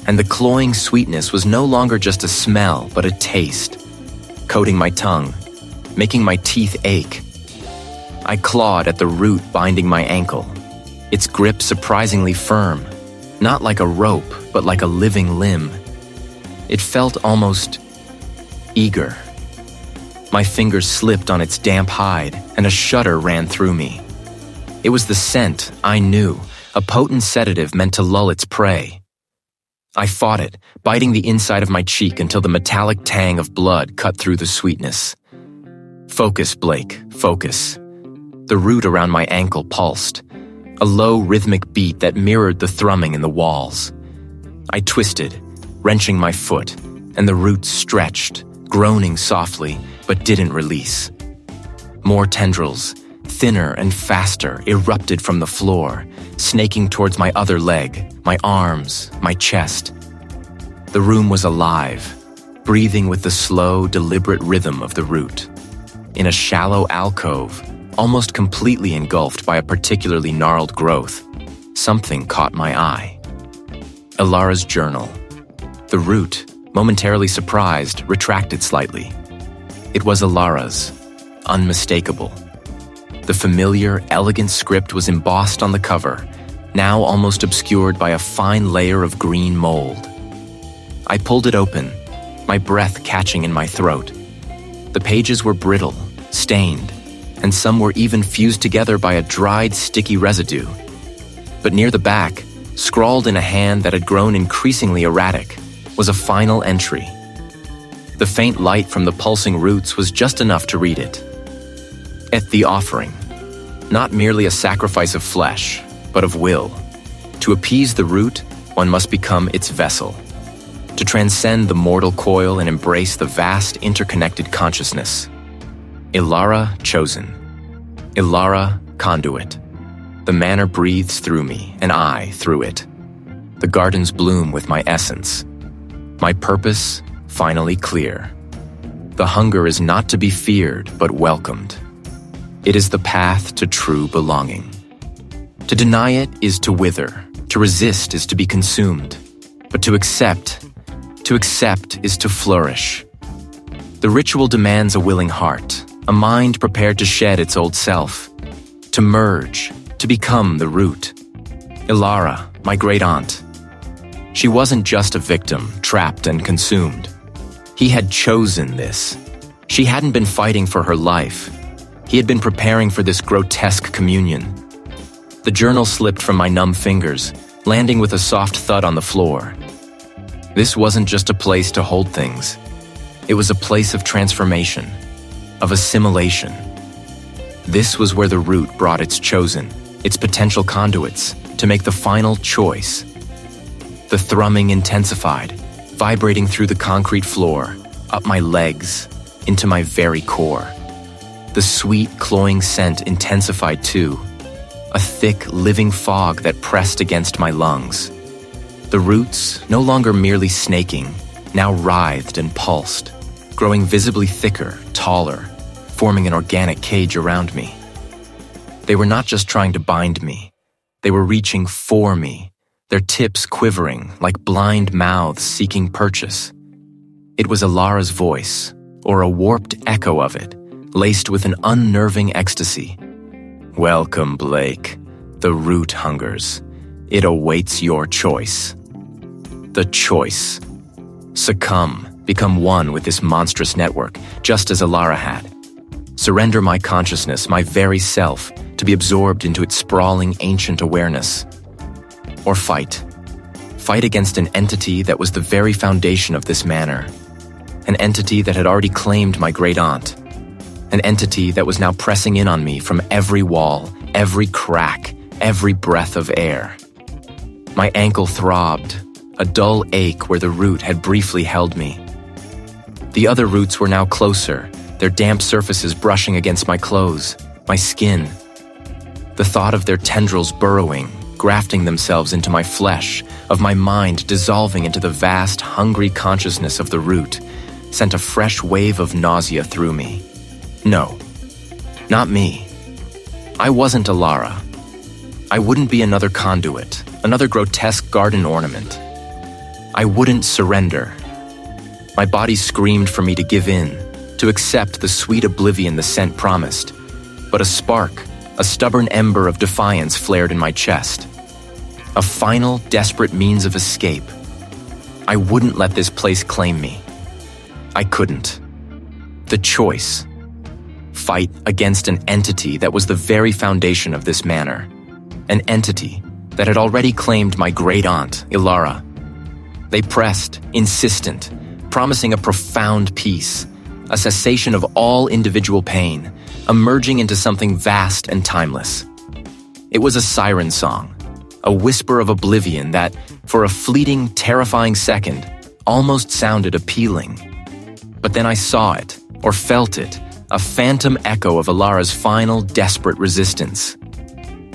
and the cloying sweetness was no longer just a smell, but a taste, coating my tongue, making my teeth ache. I clawed at the root binding my ankle, its grip surprisingly firm, not like a rope, but like a living limb. It felt almost eager. My fingers slipped on its damp hide, and a shudder ran through me. It was the scent I knew, a potent sedative meant to lull its prey. I fought it, biting the inside of my cheek until the metallic tang of blood cut through the sweetness. Focus, Blake, focus. The root around my ankle pulsed, a low rhythmic beat that mirrored the thrumming in the walls. I twisted, wrenching my foot, and the root stretched, groaning softly, but didn't release. More tendrils, thinner and faster, erupted from the floor, snaking towards my other leg, my arms, my chest. The room was alive, breathing with the slow, deliberate rhythm of the root. In a shallow alcove, almost completely engulfed by a particularly gnarled growth, something caught my eye. Elara's journal. The root, momentarily surprised, retracted slightly. It was Elara's, unmistakable. The familiar, elegant script was embossed on the cover, now almost obscured by a fine layer of green mold. I pulled it open, my breath catching in my throat. The pages were brittle, stained, and some were even fused together by a dried, sticky residue. But near the back, scrawled in a hand that had grown increasingly erratic, was a final entry. The faint light from the pulsing roots was just enough to read it. At the offering, not merely a sacrifice of flesh, but of will. To appease the root, one must become its vessel. to transcend the mortal coil and embrace the vast interconnected consciousness. Elara chosen. Elara conduit. The manor breathes through me, and I through it. The gardens bloom with my essence. My purpose finally clear. The hunger is not to be feared, but welcomed. It is the path to true belonging. To deny it is to wither. To resist is to be consumed. But to accept is to flourish. The ritual demands a willing heart, a mind prepared to shed its old self, to merge, to become the root. Elara, my great-aunt. She wasn't just a victim, trapped and consumed. He had chosen this. She hadn't been fighting for her life. He had been preparing for this grotesque communion. The journal slipped from my numb fingers, landing with a soft thud on the floor. This wasn't just a place to hold things. It was a place of transformation, of assimilation. This was where the root brought its chosen, its potential conduits, to make the final choice. The thrumming intensified, vibrating through the concrete floor, up my legs, into my very core. The sweet, cloying scent intensified too, a thick, living fog that pressed against my lungs. The roots, no longer merely snaking, now writhed and pulsed, growing visibly thicker, taller, forming an organic cage around me. They were not just trying to bind me. They were reaching for me, their tips quivering like blind mouths seeking purchase. It was Elara's voice, or a warped echo of it, laced with an unnerving ecstasy. Welcome, Blake. The root hungers. It awaits your choice. The choice. Succumb, become one with this monstrous network, just as Elara had. Surrender my consciousness, my very self, to be absorbed into its sprawling, ancient awareness. Or fight. Fight against an entity that was the very foundation of this manor. An entity that had already claimed my great-aunt. An entity that was now pressing in on me from every wall, every crack, every breath of air. My ankle throbbed, a dull ache where the root had briefly held me. The other roots were now closer, their damp surfaces brushing against my clothes, my skin. The thought of their tendrils burrowing, grafting themselves into my flesh, of my mind dissolving into the vast, hungry consciousness of the root, sent a fresh wave of nausea through me. No, not me. I wasn't Elara. I wouldn't be another conduit, another grotesque garden ornament. I wouldn't surrender. My body screamed for me to give in, to accept the sweet oblivion the scent promised. But a spark, a stubborn ember of defiance flared in my chest. A final, desperate means of escape. I wouldn't let this place claim me. I couldn't. The choice. Fight against an entity that was the very foundation of this manor. An entity that had already claimed my great-aunt, Elara. They pressed, insistent, promising a profound peace, a cessation of all individual pain, emerging into something vast and timeless. It was a siren song, a whisper of oblivion that, for a fleeting, terrifying second, almost sounded appealing. But then I saw it, or felt it, a phantom echo of Elara's final, desperate resistance.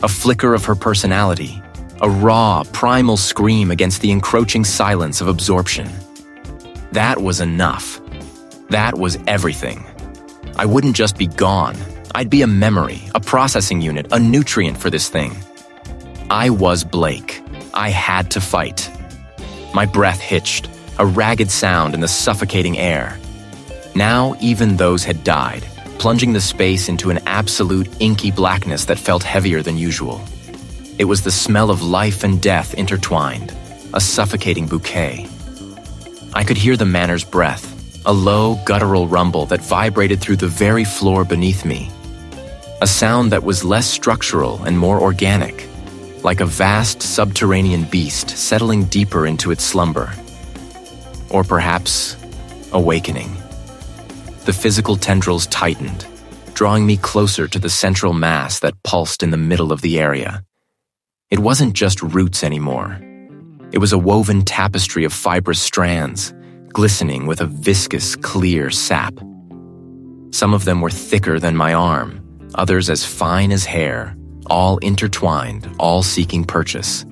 A flicker of her personality, a raw, primal scream against the encroaching silence of absorption. That was enough. That was everything. I wouldn't just be gone. I'd be a memory, a processing unit, a nutrient for this thing. I was Blake. I had to fight. My breath hitched, a ragged sound in the suffocating air. Now even those had died, plunging the space into an absolute inky blackness that felt heavier than usual. It was the smell of life and death intertwined, a suffocating bouquet. I could hear the manor's breath, a low, guttural rumble that vibrated through the very floor beneath me. A sound that was less structural and more organic, like a vast subterranean beast settling deeper into its slumber. Or perhaps, awakening. The physical tendrils tightened, drawing me closer to the central mass that pulsed in the middle of the area. It wasn't just roots anymore. It was a woven tapestry of fibrous strands, glistening with a viscous, clear sap. Some of them were thicker than my arm, others as fine as hair, all intertwined, all seeking purchase.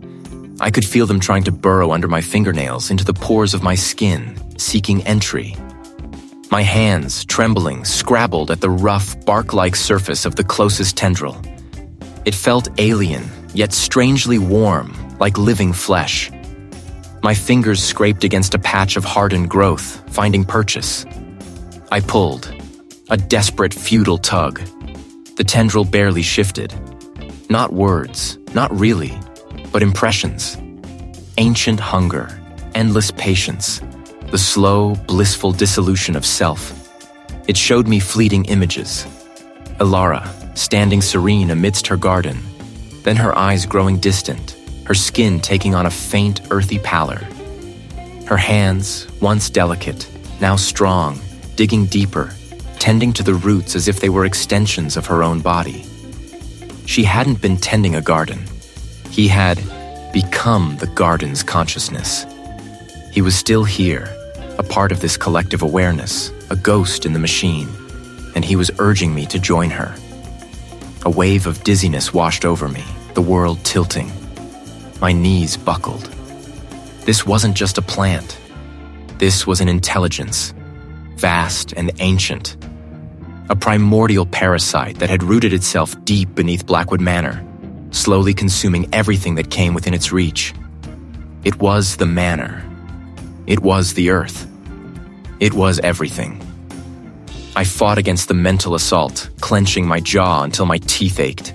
I could feel them trying to burrow under my fingernails into the pores of my skin, seeking entry. My hands, trembling, scrabbled at the rough, bark-like surface of the closest tendril. It felt alien, yet strangely warm, like living flesh. My fingers scraped against a patch of hardened growth, finding purchase. I pulled. A desperate, futile tug. The tendril barely shifted. Not words, not really, but impressions. Ancient hunger, endless patience, the slow, blissful dissolution of self. It showed me fleeting images. Elara, standing serene amidst her garden, then her eyes growing distant, her skin taking on a faint, earthy pallor. Her hands, once delicate, now strong, digging deeper, tending to the roots as if they were extensions of her own body. She hadn't been tending a garden. He had become the garden's consciousness. He was still here, a part of this collective awareness, a ghost in the machine, and he was urging me to join her. A wave of dizziness washed over me, the world tilting. My knees buckled. This wasn't just a plant. This was an intelligence, vast and ancient. A primordial parasite that had rooted itself deep beneath Blackwood Manor, slowly consuming everything that came within its reach. It was the manor. It was the earth. It was everything. I fought against the mental assault, clenching my jaw until my teeth ached.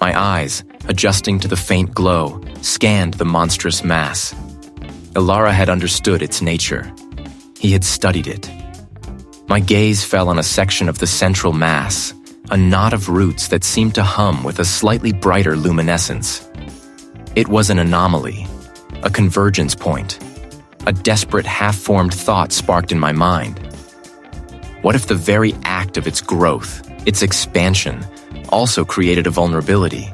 My eyes, adjusting to the faint glow, scanned the monstrous mass. Elara had understood its nature. He had studied it. My gaze fell on a section of the central mass, a knot of roots that seemed to hum with a slightly brighter luminescence. It was an anomaly, a convergence point. A desperate, half-formed thought sparked in my mind. What if the very act of its growth, its expansion, also created a vulnerability?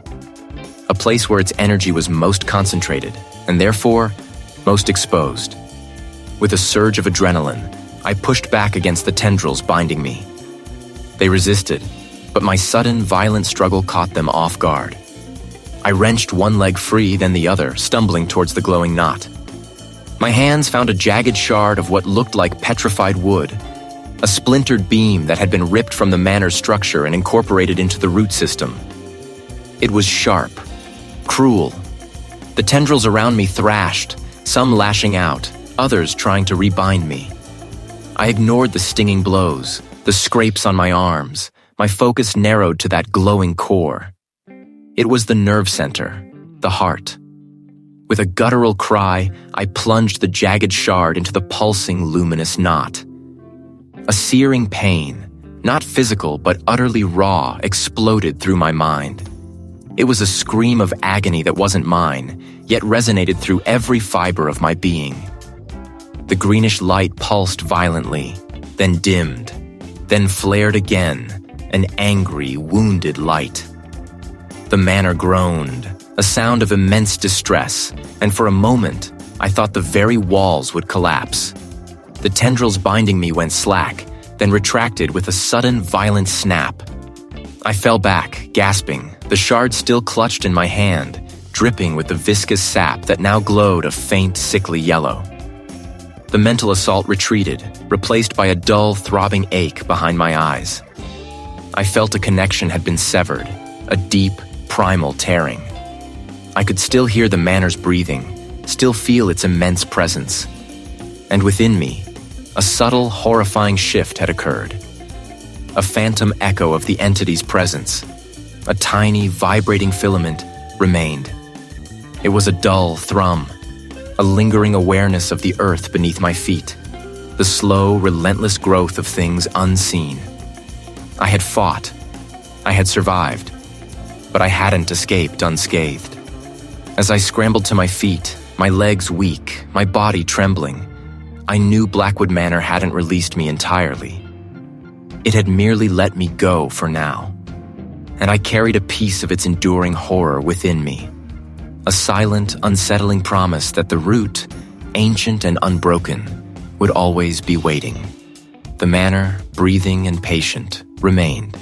A place where its energy was most concentrated, and therefore, most exposed. With a surge of adrenaline, I pushed back against the tendrils binding me. They resisted, but my sudden, violent struggle caught them off guard. I wrenched one leg free, then the other, stumbling towards the glowing knot. My hands found a jagged shard of what looked like petrified wood, a splintered beam that had been ripped from the manor's structure and incorporated into the root system. It was sharp, cruel. The tendrils around me thrashed, some lashing out, others trying to rebind me. I ignored the stinging blows, the scrapes on my arms. My focus narrowed to that glowing core. It was the nerve center, the heart. With a guttural cry, I plunged the jagged shard into the pulsing, luminous knot. A searing pain, not physical but utterly raw, exploded through my mind. It was a scream of agony that wasn't mine, yet resonated through every fiber of my being. The greenish light pulsed violently, then dimmed, then flared again, an angry, wounded light. The manor groaned, a sound of immense distress, and for a moment, I thought the very walls would collapse. The tendrils binding me went slack, then retracted with a sudden, violent snap. I fell back, gasping, the shard still clutched in my hand, dripping with the viscous sap that now glowed a faint, sickly yellow. The mental assault retreated, replaced by a dull, throbbing ache behind my eyes. I felt a connection had been severed, a deep, primal tearing. I could still hear the manor's breathing, still feel its immense presence. And within me, a subtle, horrifying shift had occurred. A phantom echo of the entity's presence, a tiny, vibrating filament, remained. It was a dull thrum, a lingering awareness of the earth beneath my feet, the slow, relentless growth of things unseen. I had fought. I had survived. But I hadn't escaped unscathed. As I scrambled to my feet, my legs weak, my body trembling, I knew Blackwood Manor hadn't released me entirely. It had merely let me go for now, and I carried a piece of its enduring horror within me, a silent, unsettling promise that the root, ancient and unbroken, would always be waiting. The manor, breathing and patient, remained,